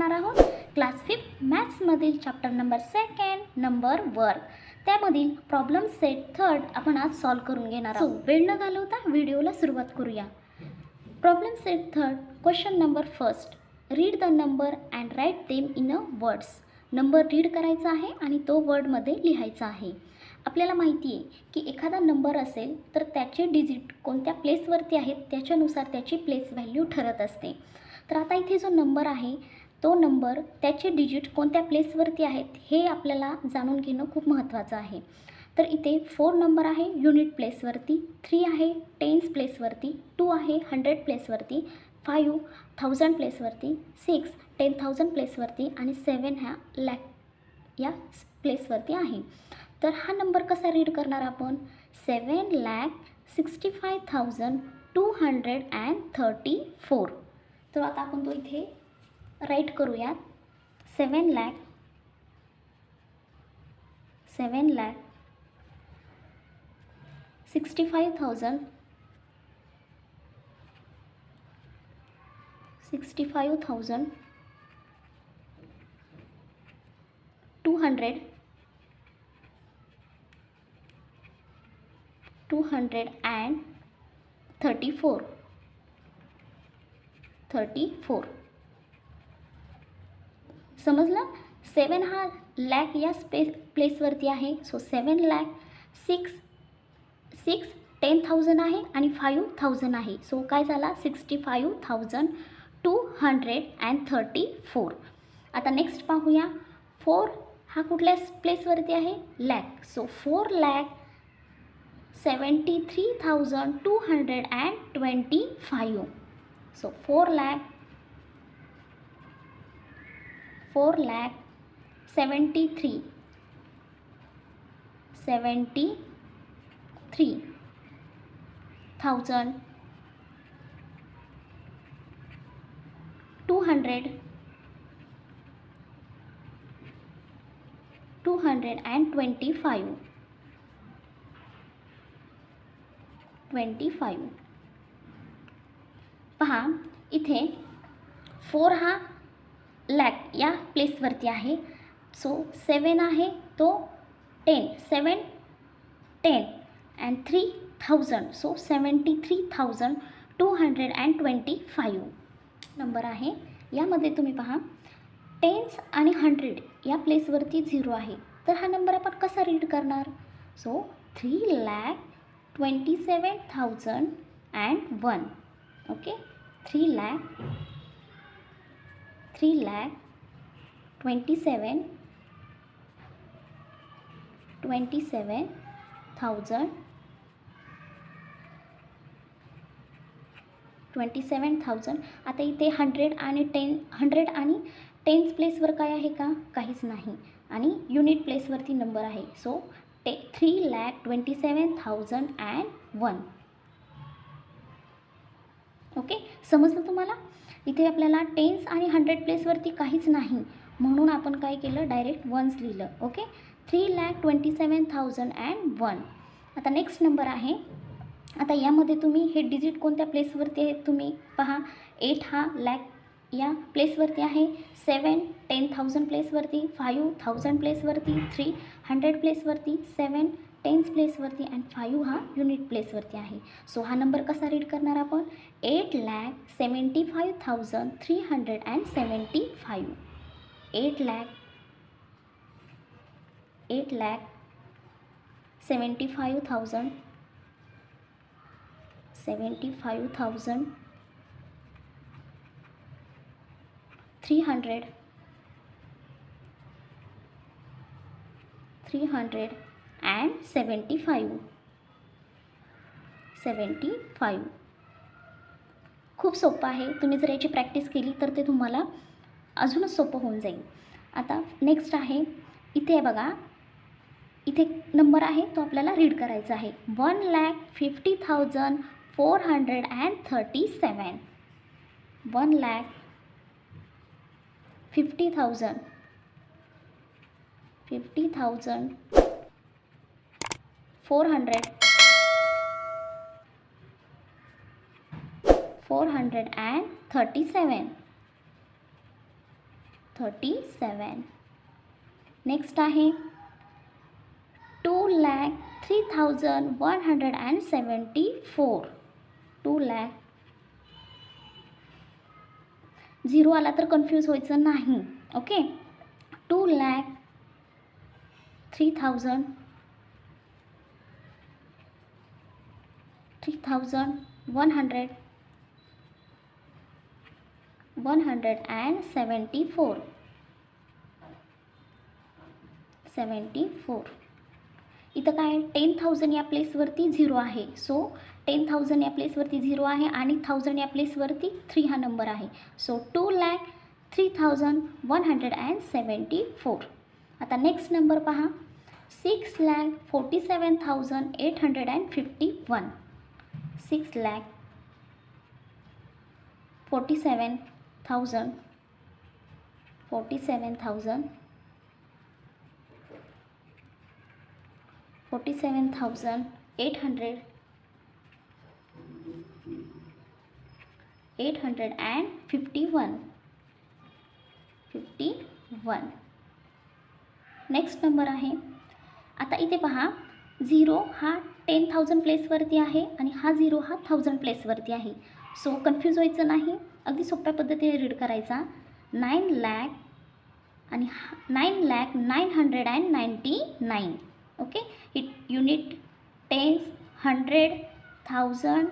करणार आहोत क्लास 5 मॅथ्समधील चॅप्टर नंबर 2 नंबर वर्क, त्यामधील प्रॉब्लेम सेट 3 आपण आज सॉल्व करून घेणार आहोत. वेळ न घालवता व्हिडिओला सुरुवात करूया. Problem set 3 question number 1. Read the number and write them in a words. Number read करायचा आहे आणि तो वर्डमध्ये लिहायचा आहे. आपल्याला माहिती आहे की एखादा नंबर असेल तर त्याचे डिजिट कोणत्या प्लेसवरती आहेत त्याच्यानुसार त्याची प्लेस व्हॅल्यू ठरत असते. तर आता इथे जो नंबर आहे तो नंबर त्याचे डिजिट कोणत्या प्लेसवरती आहेत हे आपल्याला जाणून घेणं खूप महत्त्वाचं आहे. तर इथे 4 नंबर आहे युनिट प्लेसवरती, 3 आहे टेन्स प्लेसवरती, 2 आहे 100 प्लेसवरती, 5 1000 प्लेसवरती, 6 10,000 प्लेसवरती आणि 7 ह्या लॅक या प्लेसवरती आहे. तर हा नंबर कसा रीड करणार आपण? 7,65,234. तर आता आपण तो इथे राईट करूयात. 65,234. समजलं? 7 हा लॅक या प्लेसवरती आहे. सो 7 लाख 6 10,000 आहे आणि 5,000 आहे. सो काय झाला? 65,234. आता नेक्स्ट पाहूया. 4 हा कुठल्या प्लेसवरती आहे? लॅक. सो 4,73,225. सो 4,73,225. पहा इथे 4 हा लॅक या प्लेसवरती आहे. सो 7 आहे तो 10 7 10 अँड 3,000. सो 73,225 नंबर आहे. यामध्ये तुम्ही पहा टेन्स आणि 100 या प्लेसवरती 0 आहे. तर हा नंबर आपण कसा रीड करणार? सो 3,27,001. ओके, 3,27,000 आता इथे 100 आणि 10 प्लेसवर काय आहे का? काहीच नाही. आणि युनिट प्लेसवरती नंबर आहे. सो 3,27,001. ओके, समजलं तुम्हाला? इथे आपल्याला टेन्स आणि 100 प्लेसवरती काहीच नाही म्हणून आपण काय केलं? डायरेक्ट वन्स लिहिलं. ओके, 3,27,001. आता नेक्स्ट नंबर आहे. आता यामध्ये तुम्ही हे डिजिट कोणत्या प्लेसवरती आहेत तुम्ही पहा. 8 हा लॅक या प्लेसवरती आहे, 7 10,000 प्लेसवरती, 5,000 प्लेसवरती, 3 100 प्लेसवरती, 7 10 प्लेसवरती अँड 5 हा युनिट प्लेसवरती आहे. सो हा नंबर कसा रीड करणार आपण? 8,75,375. 8,75,000 375. खूप सोपं आहे. तुम्ही जर याची प्रॅक्टिस केली तर ते तुम्हाला अजूनच सोपं होऊन जाईल. आता नेक्स्ट आहे. इथे बघा, इथे नंबर आहे तो आपल्याला रीड करायचा आहे. 1,50,437. 1,50,000 437. 37. नेक्स्ट आहे 2,03,174. 2 लाख. झिरो आला तर कन्फ्यूज व्हायचं नाही. ओके. 2,03,174. 74. इथं काय 10,000 या प्लेसवरती झिरो आहे. सो 10,000 या प्लेसवरती झिरो आहे आणि 1,000 या प्लेसवरती 3 हा नंबर आहे. सो 2,03,174. आता नेक्स्ट नंबर पहा 6,47,851. 6,47,851. 51. नेक्स्ट नंबर आहे. आता इथे पहा झिरो हा 10,000 प्लेसवरती आहे आणि हा झिरो हा 1,000 प्लेसवरती आहे. सो कन्फ्यूज व्हायचं नाही. अगदी सोप्या पद्धतीने रीड करायचा. 9 लाख आणि 9,999. Okay. Unit 10, 100, 1,000,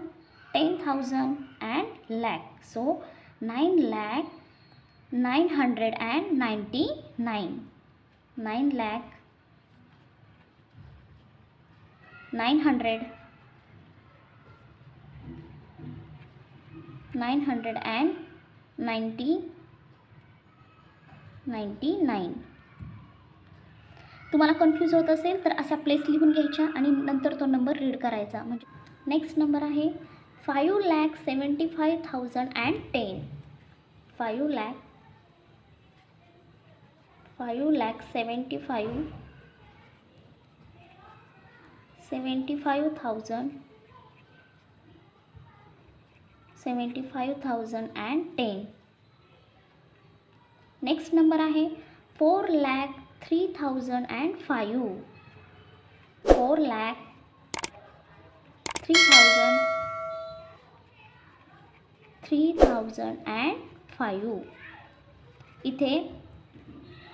10,000 and lakh. So 9,999. 999. तुम्हाला कन्फ्यूज होत असेल तर अशा प्लेस लिहून घ्यायच्या आणि नंतर तो नंबर रीड करायचा. म्हणजे नेक्स्ट नंबर आहे 5,75,010. 5,75,010. नेक्स्ट नंबर आहे 4,03,005. 4,03,005. इथे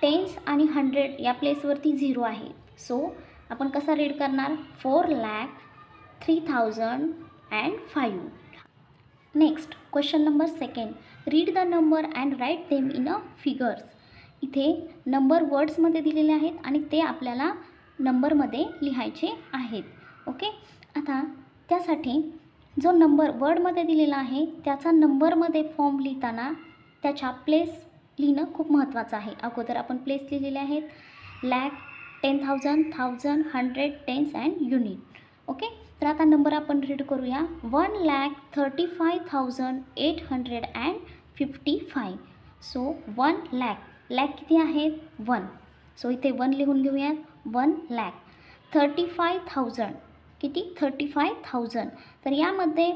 टेन्स आणि 100 या प्लेसवरती झिरो आहे. सो आपण कसा रीड करणार 4,03,005. Next question number second. Read the number and write them in a figures. इथे नंबर वर्ड्समध्ये दिलेले आहेत आणि ते आपल्याला नंबरमध्ये लिहायचे आहेत. ओके. आता त्यासाठी जो नंबर वर्डमध्ये दिलेला आहे त्याचा नंबरमध्ये फॉर्म लिहिताना त्याच्या प्लेस लिहिणं खूप महत्त्वाचं आहे. अगोदर आपण प्लेस लिहिलेले आहेत. Lakh, 10,000, 1,000, 100, tens and unit. Okay. तर आता नंबर आपण रीड करूया. 1,35,855. सो 1 लॅक. लॅक किती आहेत 1. सो इथे 1 लिहून घेऊयात. 1 लॅक. 35,000 किती 35,000. तर यामध्ये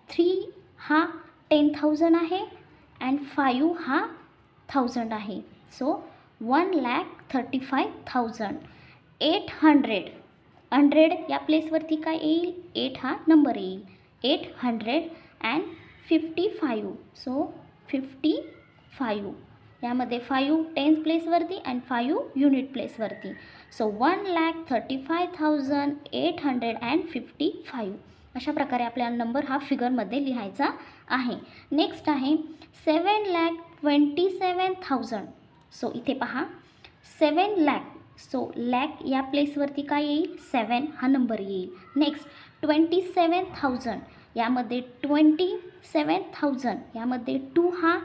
3 हा 10,000 आहे अँड 5 हा 1,000 आहे. सो 1,35,000. 800. 100 या प्लेसवरती काय येईल 8 हा नंबर येईल. 855. सो 55. यामध्ये 5 टेन्स प्लेसवरती अँड 5 युनिट प्लेसवरती. सो 1,35,855. अशा प्रकारे आपल्याला नंबर हा फिगरमध्ये लिहायचा आहे. नेक्स्ट आहे 7,27,000. सो इथे पहा 7 लॅक. सो लॅक या प्लेसवरती काय येईल 7 हा नंबर येईल. नेक्स्ट 27,000. यामध्ये 27,000 यामध्ये 2 हा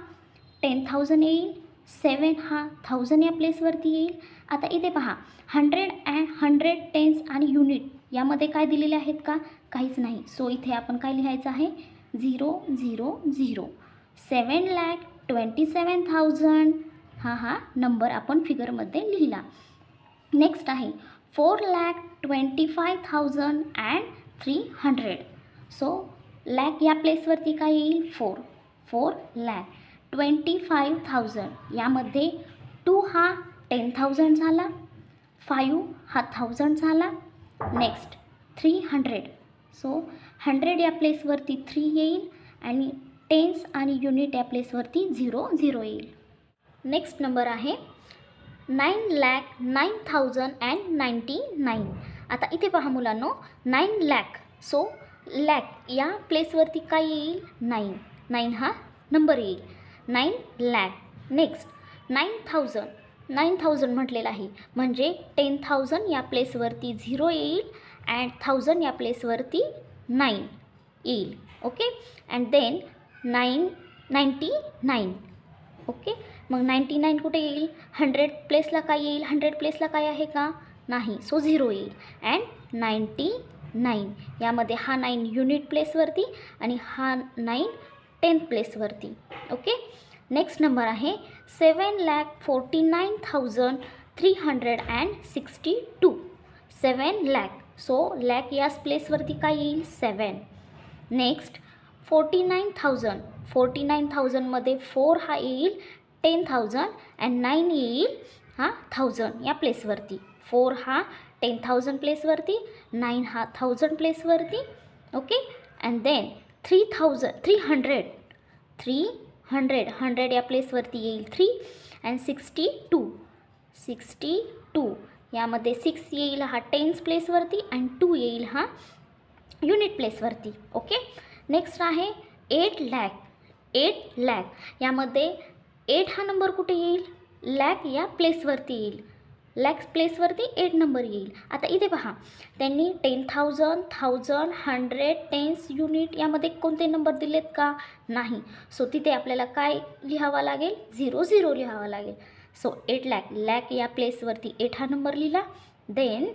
10,000 येईल. 7 हा 1,000 या प्लेसवरती येईल. आता इथे पहा 100 टेन्स आणि युनिट यामध्ये काय दिलेले आहेत का काहीच नाही. सो इथे आपण काय लिहायचं आहे 0 0 0. 7,27,000 हा नंबर आपण फिगरमध्ये लिहिला. नेक्स्ट आहे 4,25,300. सो लॅक या प्लेसवरती काय येईल 4 लॅक. 25,000 यामध्ये 2 हा 10,000 झाला, 5 हा 1000 झाला. नेक्स्ट 300. सो 100 या प्लेसवरती 3 येईल आणि टेन्स आणि युनिट या प्लेसवरती 0 0 येईल. नेक्स्ट नंबर आहे 9,09,099. आता इथे पहा मुलांनो, 9 लाख. सो लॅक या प्लेसवरती काय येईल? 9. 9 हा नंबर येईल. 9 लाख. नेक्स्ट 9,000. 9,000 म्हटलेलं आहे म्हणजे 10,000 या प्लेसवरती 0 येईल अँड 1000 या प्लेसवरती 9 येईल. ओके. And then 99. ओके. मग 99 कुठे येईल? 100 प्लेसला काय येईल? 100 प्लेसला काय आहे का? नाही. सो 0 येईल. अँड 99 यामध्ये हा 9 युनिट प्लेसवरती आणि हा 9 10th प्लेसवरती. ओके. नेक्स्ट नंबर आहे 7,49,362. 7 लाख. सो लॅक याच प्लेसवरती काय येईल? 7. नेक्स्ट 49,000. 49,000मध्ये 4 हा येईल 10,000 अँड 9 येईल हा 1000 या प्लेसवरती. 4 हा 10,000 प्लेसवरती, 9 हा 1000 प्लेसवरती. ओके. And then 300. 100 या प्लेसवरती येईल 3 अँड 62 यामध्ये 6 येईल हा 10th प्लेसवरती अँड 2 येईल हा युनिट प्लेसवरती. ओके. नेक्स्ट आहे 8 लाख. 8 लाख यामध्ये 8 हा नंबर कुठे येईल? लॅक या प्लेसवरती येईल. लॅक्स प्लेसवरती 8 नंबर येईल. आता इथे पहा, त्यांनी 10,000, 1000, 100, टेन्स, युनिट यामध्ये कोणते नंबर दिलेत का? नाही. सो तिथे आपल्याला काय लिहावा लागेल? 0 0 लिहावा लागेल. सो 8 लाख. लॅक या प्लेसवरती 8 हा नंबर लिहिला. देन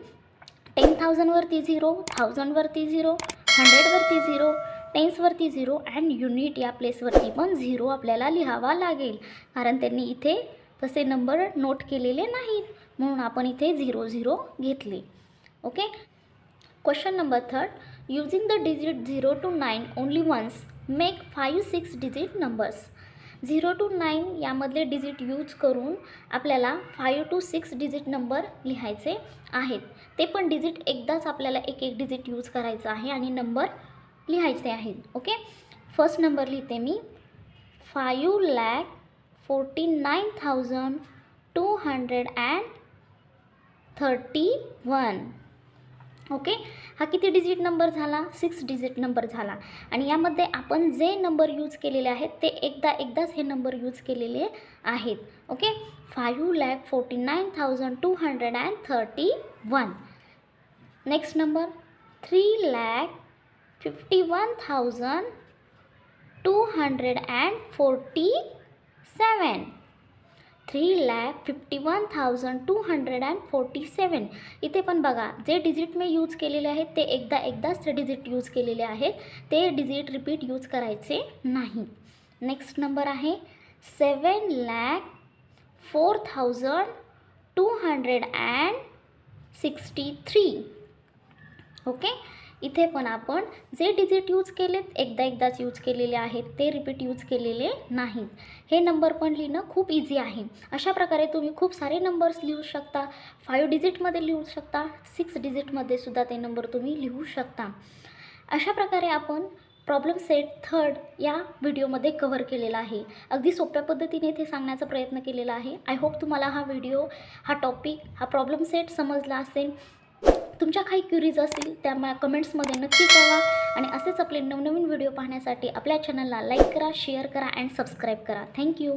10,000वरती 0, 1000वरती 0, 100वरती 0, टेन्सवरती 0 अँड युनिट या प्लेसवरती पण 0 आपल्याला लिहावा लागेल, कारण त्यांनी इथे तसे नंबर नोट केलेले नाहीत म्हणून आपण इथे 0 0 घेतले. Okay. Question number 3. Using the digit 0 to 9 only once make 5 6 digit numbers. 0 to 9 यामधले डिजिट यूज करून आपल्याला 5 to 6 डिजिट नंबर लिहायचे आहेत. ते पण डिजिट एकदाच आपल्याला एक एक डिजिट यूज करायचं आहे आणि नंबर लिहायचे आहेत. ओके. फर्स्ट नंबर लिहिते मी 5,49,231. ओके. हा किती डिजिट नंबर झाला? 6 डिजिट नंबर झाला. आणि यामध्ये आपण जे नंबर यूज केलेले आहेत ते एकदाच हे नंबर यूज केलेले आहेत. ओके. 5,49,231. Next number 3,51,247. 3,51,247. इथे पण बघा, जे डिजिट मी यूज केलेले आहेत ते एकदाच ते डिजिट यूज केलेले आहेत, ते डिजिट रिपीट यूज करायचे नाही. नेक्स्ट नंबर आहे 7,04,263. ओके. इथे पण आपण जे डिजिट यूज केलेत एकदाच यूज केलेले आहेत, ते रिपीट यूज केलेले नाहीत. हे नंबर पण लिहिणं खूप इझी आहे. अशा प्रकारे तुम्ही खूप सारे नंबर्स लिहू शकता. 5 डिजिटमध्ये लिहू शकता, 6 डिजिटमध्ये सुद्धा ते नंबर तुम्ही लिहू शकता. अशा प्रकारे आपण प्रॉब्लेम सेट 3 या व्हिडिओमध्ये कव्हर केलेला आहे. अगदी सोप्या पद्धतीने इथे सांगण्याचा प्रयत्न केलेला आहे. आय होप तुम्हाला हा व्हिडिओ, हा टॉपिक, हा प्रॉब्लेम सेट समजला असेल. तुमच्या काही क्युरीज असतील त्या मला कमेंट्समध्ये नक्की कळवा आणि असेच आपले नवनवीन व्हिडिओ पाहण्यासाठी आपल्या चॅनलला लाईक करा, शेअर करा अँड सबस्क्राईब करा. थँक्यू.